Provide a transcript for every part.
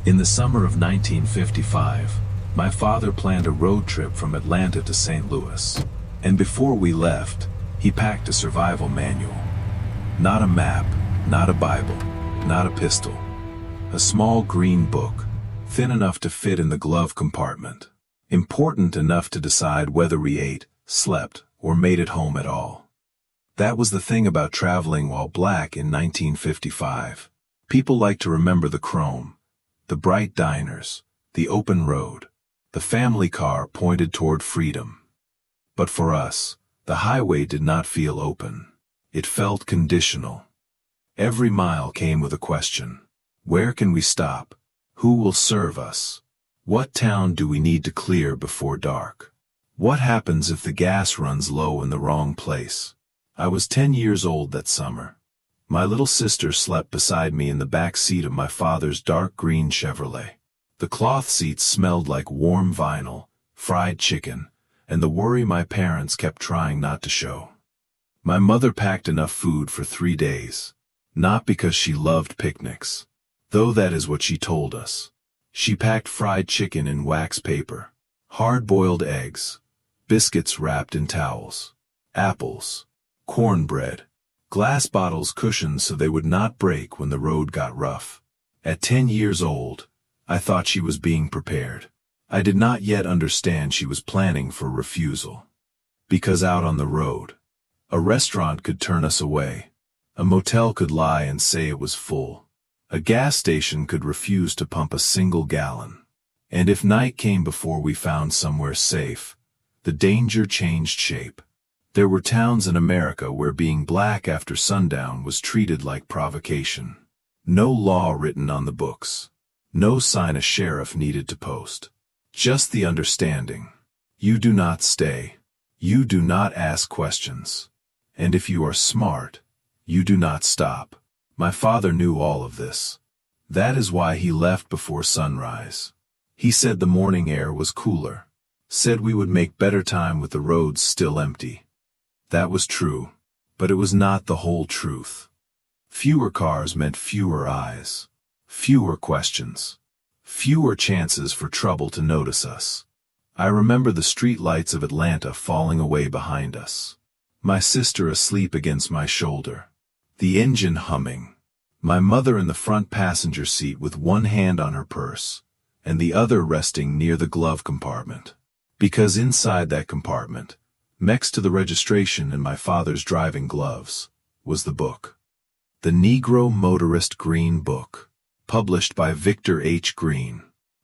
In the summer of 1955, my father planned a road trip from Atlanta to St. Louis. And before we left, he packed a survival manual. Not a map, not a Bible, not a pistol. A small green book, thin enough to fit in the glove compartment. Important enough to decide whether we ate, slept, or made it home at all. That was the thing about traveling while black in 1955. People like to remember the chrome, the bright diners, the open road, the family car pointed toward freedom. But for us, the highway did not feel open. It felt conditional. Every mile came with a question. Where can we stop? Who will serve us? What town do we need to clear before dark? What happens if the gas runs low in the wrong place? I was 10 years old that summer. My little sister slept beside me in the back seat of my father's dark green Chevrolet. The cloth seats smelled like warm vinyl, fried chicken, and the worry my parents kept trying not to show. My mother packed enough food for 3 days. Not because she loved picnics, though that is what she told us. She packed fried chicken in wax paper, hard-boiled eggs, biscuits wrapped in towels, apples, cornbread, glass bottles cushioned so they would not break when the road got rough. At 10 years old, I thought she was being prepared. I did not yet understand she was planning for refusal. Because out on the road, a restaurant could turn us away. A motel could lie and say it was full. A gas station could refuse to pump a single gallon. And if night came before we found somewhere safe, the danger changed shape. There were towns in America where being black after sundown was treated like provocation. No law written on the books. No sign a sheriff needed to post. Just the understanding. You do not stay. You do not ask questions. And if you are smart, you do not stop. My father knew all of this. That is why he left before sunrise. He said the morning air was cooler. Said we would make better time with the roads still empty. That was true, but it was not the whole truth. Fewer cars meant fewer eyes, fewer questions, fewer chances for trouble to notice us. I remember the street lights of Atlanta falling away behind us. My sister asleep against my shoulder. The engine humming. My mother in the front passenger seat with one hand on her purse, and the other resting near the glove compartment. Because inside that compartment, next to the registration in my father's driving gloves, was the book. The Negro Motorist Green Book, published by Victor H. Green.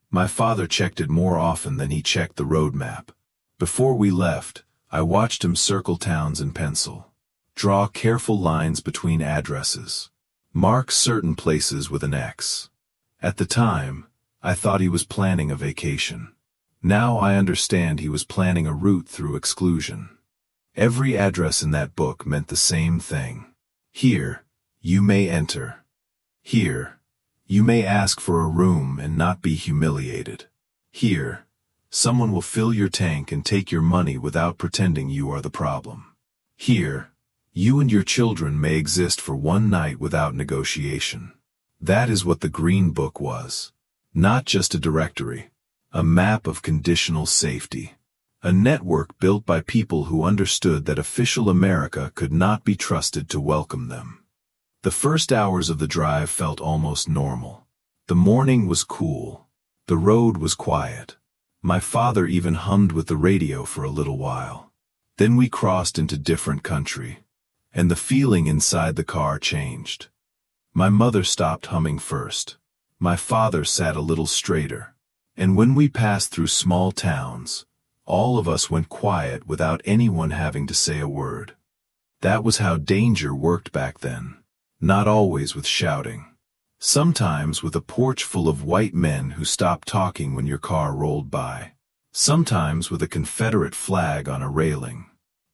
My father checked it more often than he checked the road map. Before we left, I watched him circle towns in pencil, draw careful lines between addresses, mark certain places with an X. At the time, I thought he was planning a vacation. Now I understand he was planning a route through exclusion. Every address in that book meant the same thing. Here, you may enter. Here, you may ask for a room and not be humiliated. Here, someone will fill your tank and take your money without pretending you are the problem. Here, you and your children may exist for one night without negotiation. That is what the Green Book was. Not just a directory. A map of conditional safety. A network built by people who understood that official America could not be trusted to welcome them. The first hours of the drive felt almost normal. The morning was cool. The road was quiet. My father even hummed with the radio for a little while. Then we crossed into different country. And the feeling inside the car changed. My mother stopped humming first. My father sat a little straighter. And when we passed through small towns, all of us went quiet without anyone having to say a word. That was how danger worked back then. Not always with shouting. Sometimes with a porch full of white men who stopped talking when your car rolled by. Sometimes with a Confederate flag on a railing.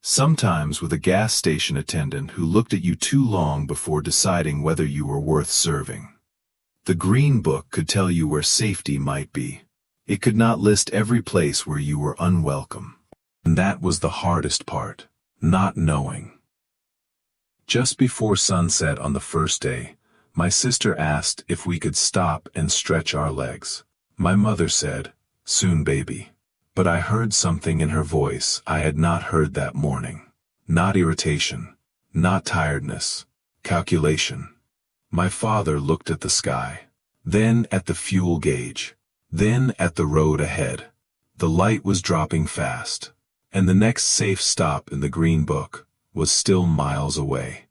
Sometimes with a gas station attendant who looked at you too long before deciding whether you were worth serving. The Green Book could tell you where safety might be. It could not list every place where you were unwelcome. And that was the hardest part, not knowing. Just before sunset on the first day, My sister asked if we could stop and stretch our legs. My mother said, "Soon, baby." But I heard something in her voice I had not heard that morning. Not irritation, not tiredness, calculation. My father looked at the sky, then at the fuel gauge, then at the road ahead. The light was dropping fast, and the next safe stop in the Green Book was still miles away.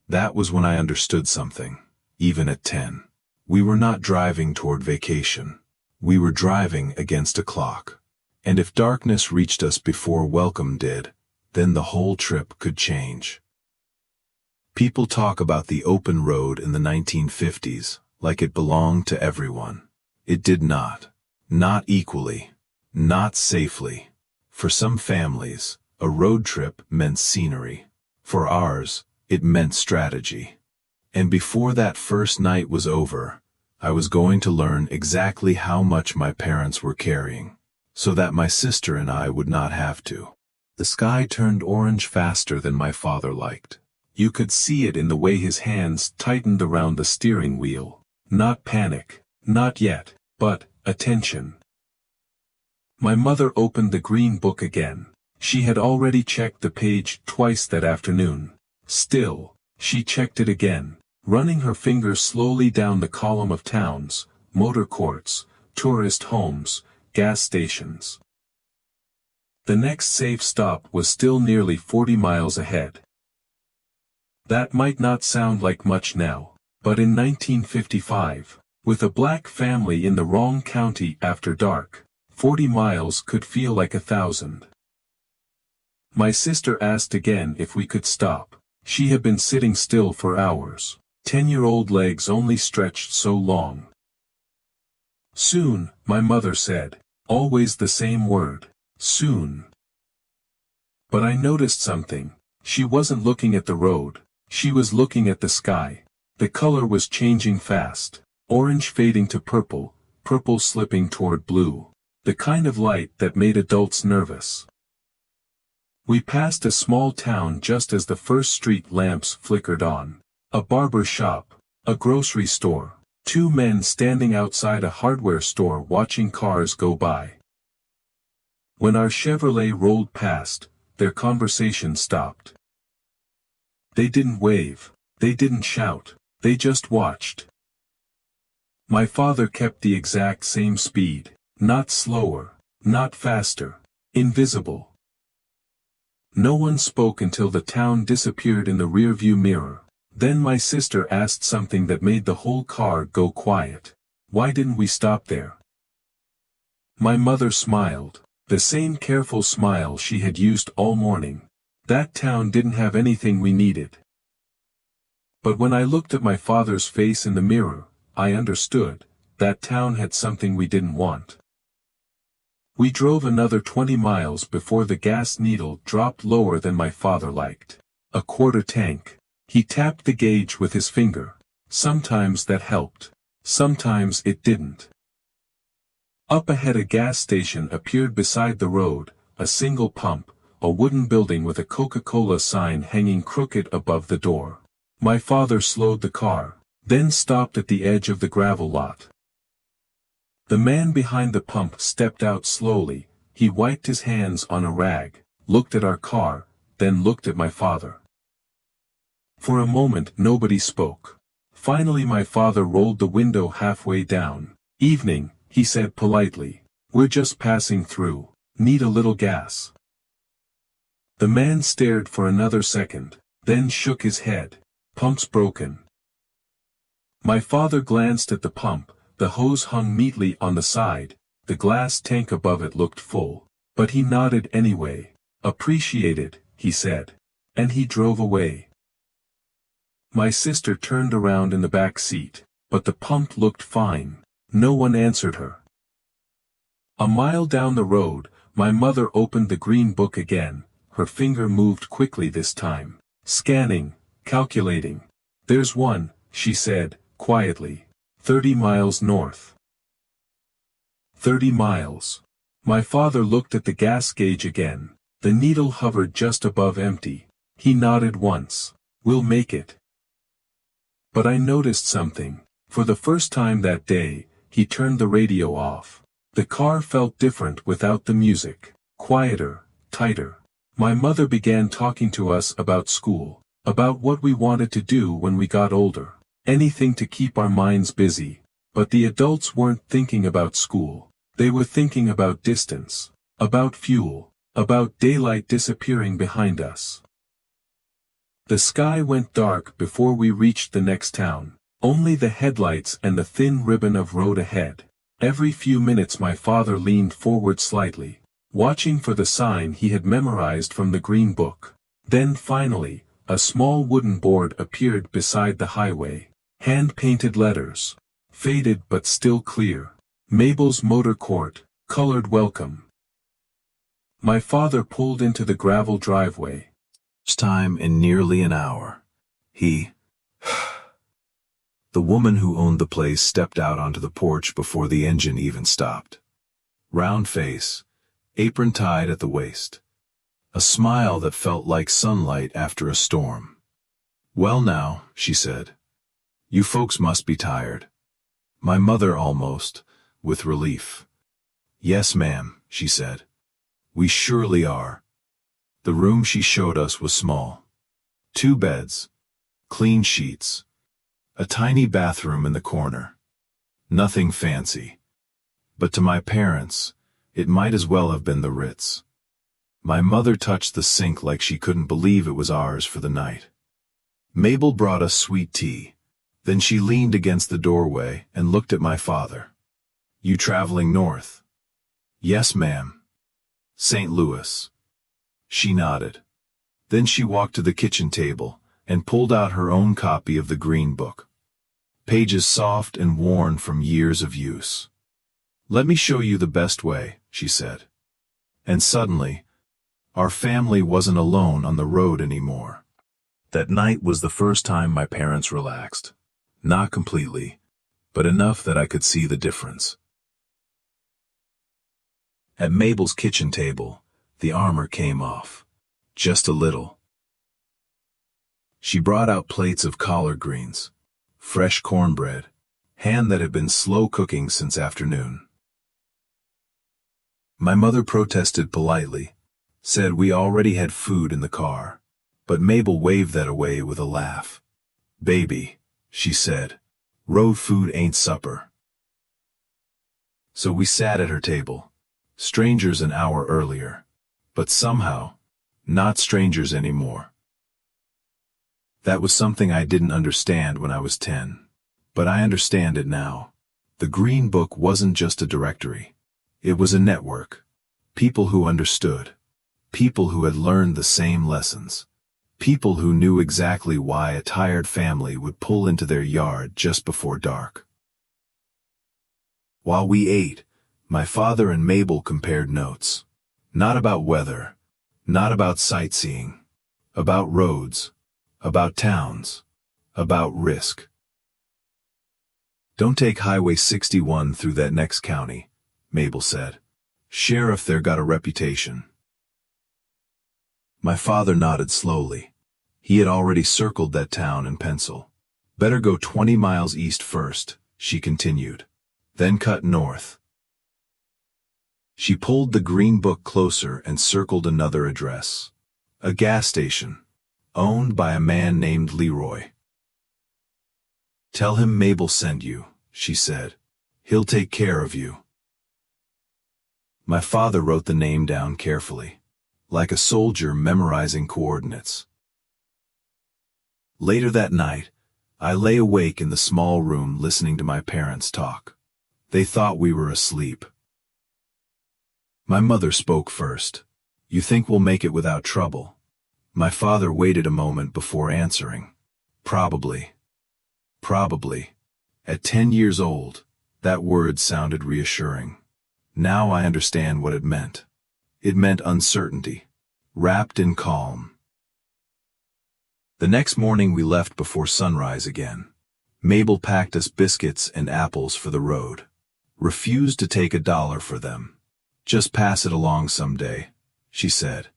That was when I understood something, even at 10. We were not driving toward vacation. We were driving against a clock. And if darkness reached us before welcome did, then the whole trip could change. People talk about the open road in the 1950s like it belonged to everyone. It did not. Not equally. Not safely. For some families, a road trip meant scenery. For ours, it meant strategy. And before that first night was over, I was going to learn exactly how much my parents were carrying, so that my sister and I would not have to. The sky turned orange faster than my father liked. You could see it in the way his hands tightened around the steering wheel. Not panic, not yet, but attention. My mother opened the Green Book again. She had already checked the page twice that afternoon. Still, she checked it again, running her fingers slowly down the column of towns, motor courts, tourist homes, gas stations. The next safe stop was still nearly 40 miles ahead. That might not sound like much now, but in 1955, with a black family in the wrong county after dark, 40 miles could feel like 1,000. My sister asked again if we could stop. She had been sitting still for hours. 10-year-old legs only stretched so long. Soon, my mother said, always the same word, soon. But I noticed something. She wasn't looking at the road, she was looking at the sky. The color was changing fast, orange fading to purple, purple slipping toward blue, the kind of light that made adults nervous. We passed a small town just as the first street lamps flickered on. A barber shop, a grocery store, two men standing outside a hardware store watching cars go by. When our Chevrolet rolled past, their conversation stopped. They didn't wave, they didn't shout, they just watched. My father kept the exact same speed, not slower, not faster, invisible. No one spoke until the town disappeared in the rearview mirror. Then my sister asked something that made the whole car go quiet. Why didn't we stop there? My mother smiled, the same careful smile she had used all morning. That town didn't have anything we needed. But when I looked at my father's face in the mirror, I understood. That town had something we didn't want. We drove another 20 miles before the gas needle dropped lower than my father liked. A quarter tank. He tapped the gauge with his finger. Sometimes that helped. Sometimes it didn't. Up ahead a gas station appeared beside the road, a single pump, a wooden building with a Coca-Cola sign hanging crooked above the door. My father slowed the car, then stopped at the edge of the gravel lot. The man behind the pump stepped out slowly. He wiped his hands on a rag, looked at our car, then looked at my father. For a moment nobody spoke. Finally my father rolled the window halfway down. "Evening," he said politely. "We're just passing through. Need a little gas." The man stared for another second, then shook his head. "Pump's broken." My father glanced at the pump. The hose hung neatly on the side, the glass tank above it looked full. But he nodded anyway. "Appreciated," he said. And he drove away. My sister turned around in the back seat, but the pump looked fine. No one answered her. A mile down the road, my mother opened the Green Book again. Her finger moved quickly this time. Scanning, calculating. "There's one," she said, quietly. 30 miles north. 30 miles. My father looked at the gas gauge again. The needle hovered just above empty. He nodded once. "We'll make it." But I noticed something. For the first time that day, he turned the radio off. The car felt different without the music. Quieter, tighter. My mother began talking to us about school, about what we wanted to do when we got older. Anything to keep our minds busy. But the adults weren't thinking about school. They were thinking about distance, about fuel, about daylight disappearing behind us. The sky went dark before we reached the next town. Only the headlights and the thin ribbon of road ahead. Every few minutes my father leaned forward slightly, watching for the sign he had memorized from the Green Book. Then finally, a small wooden board appeared beside the highway. Hand-painted letters. Faded but still clear. Mabel's Motor Court, colored welcome. My father pulled into the gravel driveway. First time in nearly an hour. The woman who owned the place stepped out onto the porch before the engine even stopped. Round face, apron tied at the waist. A smile that felt like sunlight after a storm. "Well now," she said. "You folks must be tired." My mother almost, with relief. "Yes, ma'am," she said. "We surely are." The room she showed us was small. 2 beds. Clean sheets. A tiny bathroom in the corner. Nothing fancy. But to my parents, it might as well have been the Ritz. My mother touched the sink like she couldn't believe it was ours for the night. Mabel brought us sweet tea. Then she leaned against the doorway and looked at my father. "You traveling north?" "Yes, ma'am." "St. Louis." She nodded. Then she walked to the kitchen table and pulled out her own copy of the Green Book. Pages soft and worn from years of use. "Let me show you the best way," she said. And suddenly, our family wasn't alone on the road anymore. That night was the first time my parents relaxed. Not completely, but enough that I could see the difference. At Mabel's kitchen table, the armor came off. Just a little. She brought out plates of collard greens, fresh cornbread, ham that had been slow cooking since afternoon. My mother protested politely, said we already had food in the car, but Mabel waved that away with a laugh. "Baby," she said, "road food ain't supper." So we sat at her table, strangers an hour earlier, but somehow, not strangers anymore. That was something I didn't understand when I was 10, but I understand it now. The Green Book wasn't just a directory. It was a network. People who understood. People who had learned the same lessons. People who knew exactly why a tired family would pull into their yard just before dark. While we ate, my father and Mabel compared notes. Not about weather, not about sightseeing, about roads, about towns, about risk. "Don't take Highway 61 through that next county," Mabel said. "Sheriff there got a reputation." My father nodded slowly. He had already circled that town in pencil. "Better go 20 miles east first," she continued. "Then cut north." She pulled the Green Book closer and circled another address. A gas station, owned by a man named Leroy. "Tell him Mabel sent you," she said. "He'll take care of you." My father wrote the name down carefully, like a soldier memorizing coordinates. Later that night, I lay awake in the small room listening to my parents talk. They thought we were asleep. My mother spoke first. "You think we'll make it without trouble?" My father waited a moment before answering. "Probably. Probably." At 10 years old, that word sounded reassuring. Now I understand what it meant. It meant uncertainty, wrapped in calm. The next morning we left before sunrise again. Mabel packed us biscuits and apples for the road. Refused to take $1 for them. "Just pass it along someday," she said.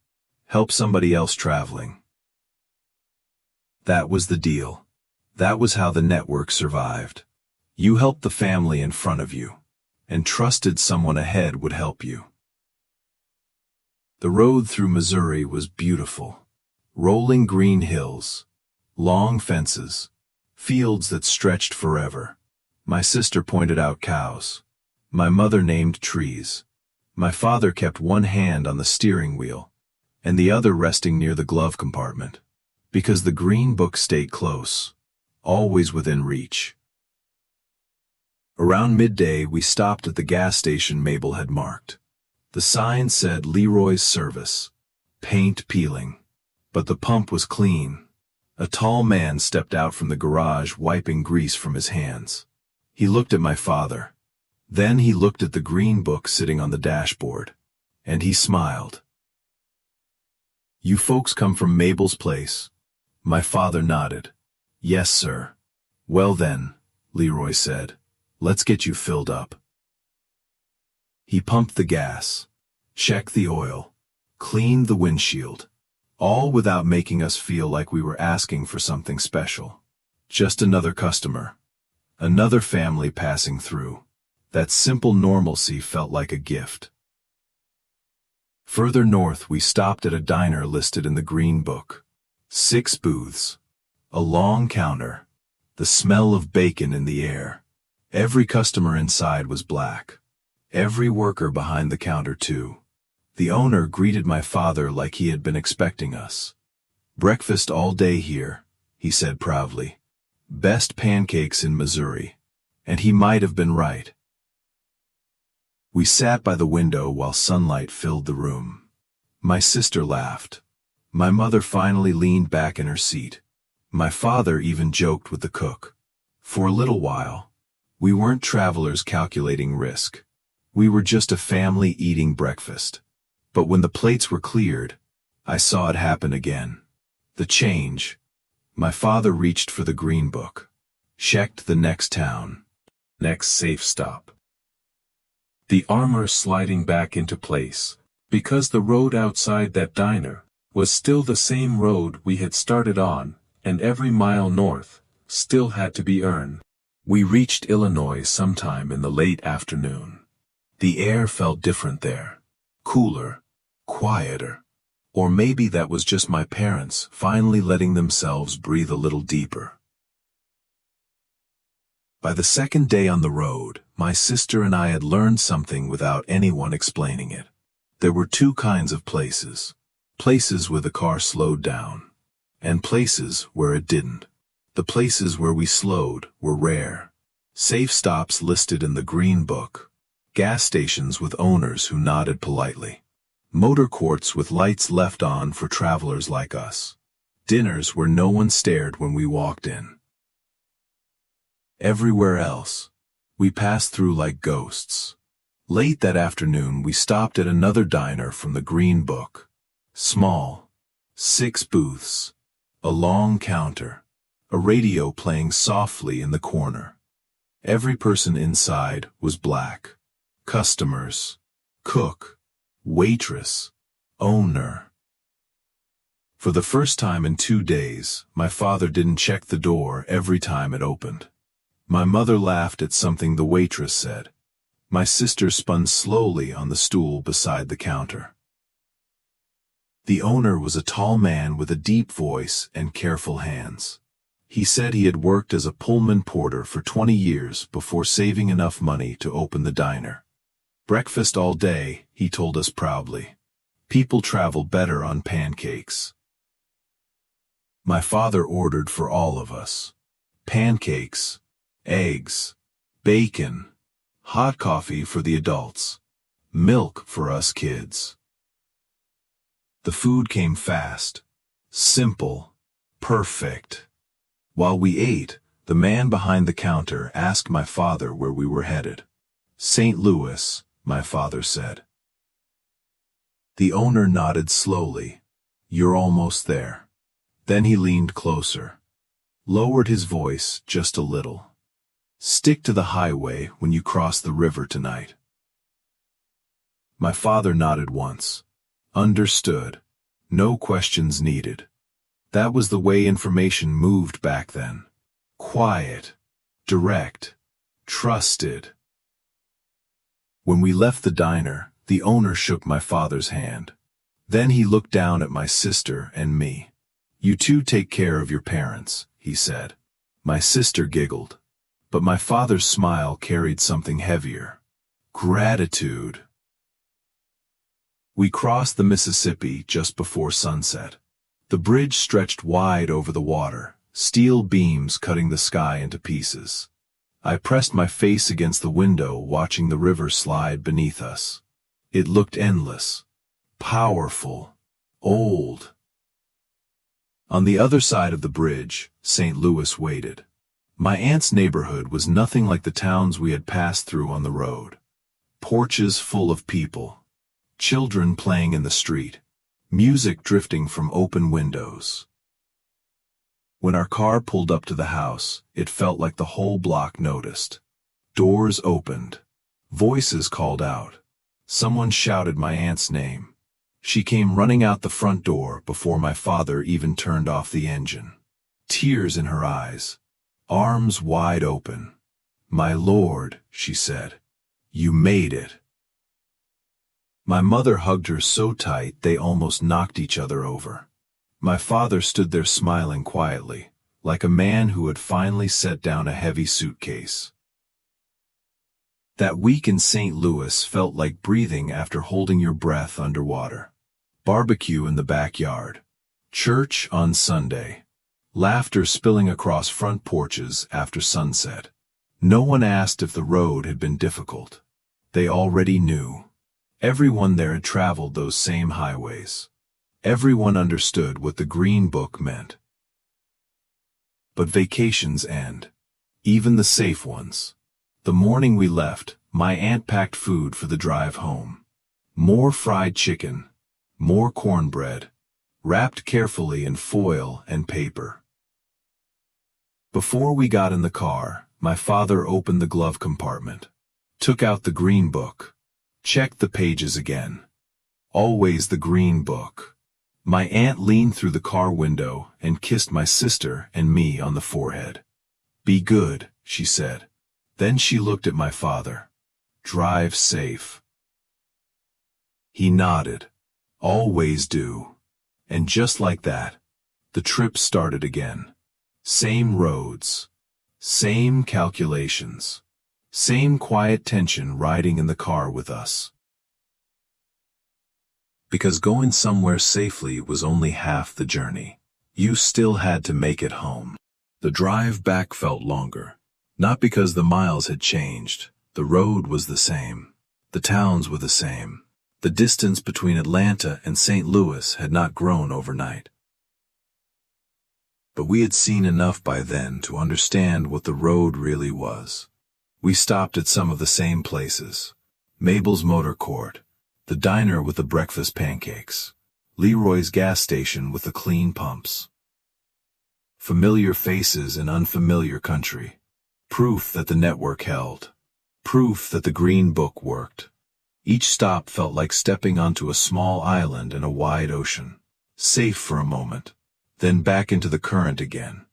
"Help somebody else traveling." That was the deal. That was how the network survived. You helped the family in front of you, and trusted someone ahead would help you. The road through Missouri was beautiful. Rolling green hills, long fences, fields that stretched forever. My sister pointed out cows. My mother named trees. My father kept one hand on the steering wheel, and the other resting near the glove compartment, because the Green Book stayed close, always within reach. Around midday, we stopped at the gas station Mabel had marked. The sign said Leroy's Service, paint peeling, but the pump was clean. A tall man stepped out from the garage, wiping grease from his hands. He looked at my father. Then he looked at the Green Book sitting on the dashboard, and he smiled. "You folks come from Mabel's place?" My father nodded. "Yes, sir." "Well then," Leroy said, "let's get you filled up." He pumped the gas, checked the oil, cleaned the windshield, all without making us feel like we were asking for something special. Just another customer, another family passing through. That simple normalcy felt like a gift. Further north, we stopped at a diner listed in the Green Book. 6 booths, a long counter, the smell of bacon in the air. Every customer inside was black. Every worker behind the counter too. The owner greeted my father like he had been expecting us. "Breakfast all day here," he said proudly. "Best pancakes in Missouri." And he might have been right. We sat by the window while sunlight filled the room. My sister laughed. My mother finally leaned back in her seat. My father even joked with the cook. For a little while, we weren't travelers calculating risk. We were just a family eating breakfast. But when the plates were cleared, I saw it happen again. The change. My father reached for the Green Book. Checked the next town. Next safe stop. The armor sliding back into place, because the road outside that diner was still the same road we had started on, and every mile north still had to be earned. We reached Illinois sometime in the late afternoon. The air felt different there. Cooler, quieter. Or maybe that was just my parents finally letting themselves breathe a little deeper. By the second day on the road, my sister and I had learned something without anyone explaining it. There were 2 kinds of places. Places where the car slowed down, and places where it didn't. The places where we slowed were rare. Safe stops listed in the Green Book. Gas stations with owners who nodded politely. Motor courts with lights left on for travelers like us. Dinners where no one stared when we walked in. Everywhere else, we passed through like ghosts. Late that afternoon, we stopped at another diner from the Green Book. Small, 6 booths, a long counter, a radio playing softly in the corner. Every person inside was black. Customers, cook, waitress, owner. For the first time in 2 days, my father didn't check the door every time it opened. My mother laughed at something the waitress said. My sister spun slowly on the stool beside the counter. The owner was a tall man with a deep voice and careful hands. He said he had worked as a Pullman porter for 20 years before saving enough money to open the diner. "Breakfast all day," he told us proudly. "People travel better on pancakes." My father ordered for all of us. Pancakes, eggs, bacon, hot coffee for the adults, milk for us kids. The food came fast, simple, perfect. While we ate, the man behind the counter asked my father where we were headed. "St. Louis," my father said. The owner nodded slowly. "You're almost there." Then he leaned closer, lowered his voice just a little. "Stick to the highway when you cross the river tonight." My father nodded once. Understood. No questions needed. That was the way information moved back then. Quiet, direct, trusted. When we left the diner, the owner shook my father's hand. Then he looked down at my sister and me. "You two take care of your parents," he said. My sister giggled, but my father's smile carried something heavier. Gratitude. We crossed the Mississippi just before sunset. The bridge stretched wide over the water, steel beams cutting the sky into pieces. I pressed my face against the window, watching the river slide beneath us. It looked endless, powerful, old. On the other side of the bridge, St. Louis waited. My aunt's neighborhood was nothing like the towns we had passed through on the road. Porches full of people, children playing in the street, music drifting from open windows. When our car pulled up to the house, it felt like the whole block noticed. Doors opened. Voices called out. Someone shouted my aunt's name. She came running out the front door before my father even turned off the engine. Tears in her eyes, arms wide open. "My lord," she said, "you made it." My mother hugged her so tight they almost knocked each other over. My father stood there smiling quietly, like a man who had finally set down a heavy suitcase. That week in St. Louis felt like breathing after holding your breath underwater. Barbecue in the backyard. Church on Sunday. Laughter spilling across front porches after sunset. No one asked if the road had been difficult. They already knew. Everyone there had traveled those same highways. Everyone understood what the Green Book meant. But vacations end. Even the safe ones. The morning we left, my aunt packed food for the drive home. More fried chicken, more cornbread, wrapped carefully in foil and paper. Before we got in the car, my father opened the glove compartment, took out the Green Book, checked the pages again. Always the Green Book. My aunt leaned through the car window and kissed my sister and me on the forehead. "Be good," she said. Then she looked at my father. "Drive safe." He nodded. "Always do." And just like that, the trip started again. Same roads, same calculations, same quiet tension riding in the car with us. Because going somewhere safely was only half the journey. You still had to make it home. The drive back felt longer. Not because the miles had changed. The road was the same. The towns were the same. The distance between Atlanta and St. Louis had not grown overnight. But we had seen enough by then to understand what the road really was. We stopped at some of the same places. Mabel's Motor Court, the diner with the breakfast pancakes, Leroy's gas station with the clean pumps. Familiar faces in unfamiliar country. Proof that the network held. Proof that the Green Book worked. Each stop felt like stepping onto a small island in a wide ocean. Safe for a moment, then back into the current again.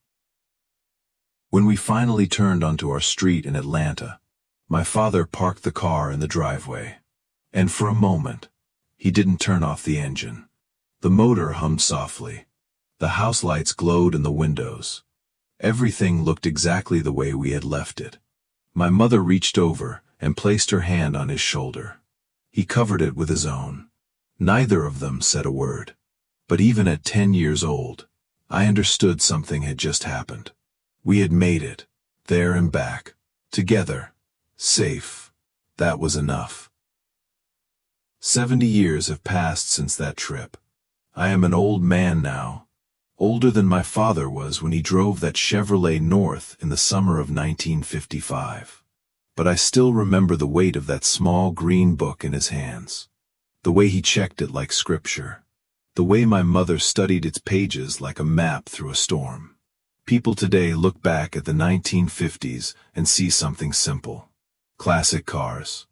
When we finally turned onto our street in Atlanta, my father parked the car in the driveway. And for a moment, he didn't turn off the engine. The motor hummed softly. The house lights glowed in the windows. Everything looked exactly the way we had left it. My mother reached over and placed her hand on his shoulder. He covered it with his own. Neither of them said a word. But even at 10 years old, I understood something had just happened. We had made it, there and back, together, safe. That was enough. 70 years have passed since that trip. I am an old man now, older than my father was when he drove that Chevrolet north in the summer of 1955. But I still remember the weight of that small green book in his hands, the way he checked it like scripture, the way my mother studied its pages like a map through a storm. People today look back at the 1950s and see something simple. Classic cars,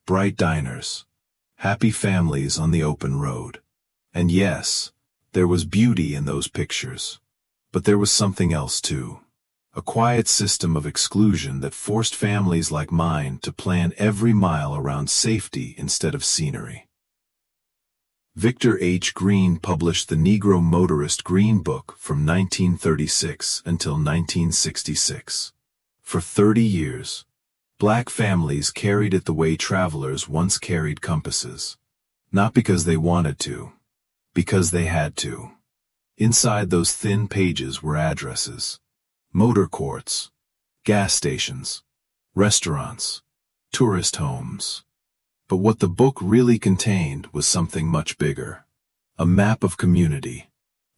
bright diners, happy families on the open road. And yes, there was beauty in those pictures. But there was something else too. A quiet system of exclusion that forced families like mine to plan every mile around safety instead of scenery. Victor H. Green published the Negro Motorist Green Book from 1936 until 1966. For 30 years, black families carried it the way travelers once carried compasses. Not because they wanted to, because they had to. Inside those thin pages were addresses, motor courts, gas stations, restaurants, tourist homes. But what the book really contained was something much bigger. A map of community,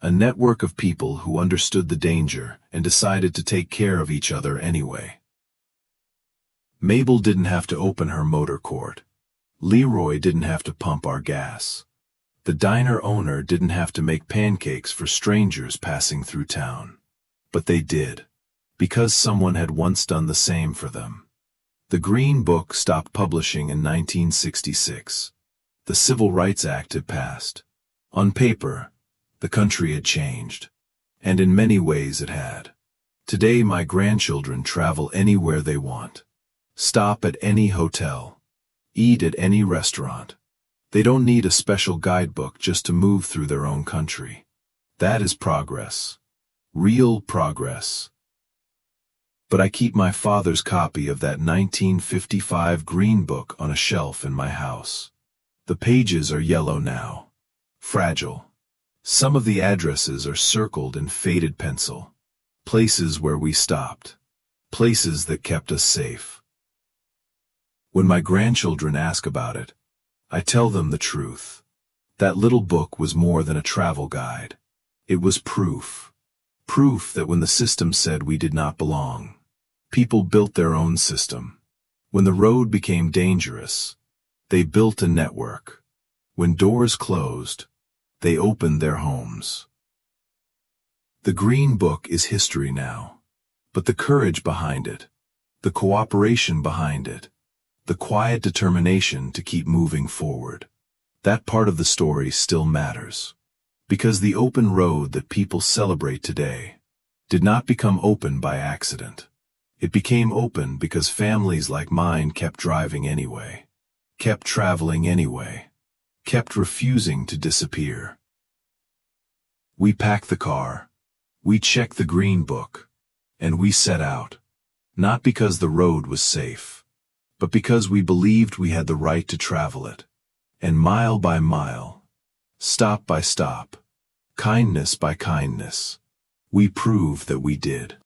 a network of people who understood the danger and decided to take care of each other anyway. Mabel didn't have to open her motor court. Leroy didn't have to pump our gas. The diner owner didn't have to make pancakes for strangers passing through town. But they did, because someone had once done the same for them. The Green Book stopped publishing in 1966. The Civil Rights Act had passed. On paper, the country had changed. And in many ways it had. Today my grandchildren travel anywhere they want. Stop at any hotel. Eat at any restaurant. They don't need a special guidebook just to move through their own country. That is progress. Real progress. But I keep my father's copy of that 1955 Green Book on a shelf in my house. The pages are yellow now. Fragile. Some of the addresses are circled in faded pencil. Places where we stopped. Places that kept us safe. When my grandchildren ask about it, I tell them the truth. That little book was more than a travel guide. It was proof. Proof that when the system said we did not belong, people built their own system. When the road became dangerous, they built a network. When doors closed, they opened their homes. The Green Book is history now, but the courage behind it, the cooperation behind it, the quiet determination to keep moving forward, that part of the story still matters. Because the open road that people celebrate today did not become open by accident. It became open because families like mine kept driving anyway, kept traveling anyway, kept refusing to disappear. We packed the car, we checked the Green Book, and we set out, not because the road was safe, but because we believed we had the right to travel it. And mile by mile, stop by stop, kindness by kindness, we proved that we did.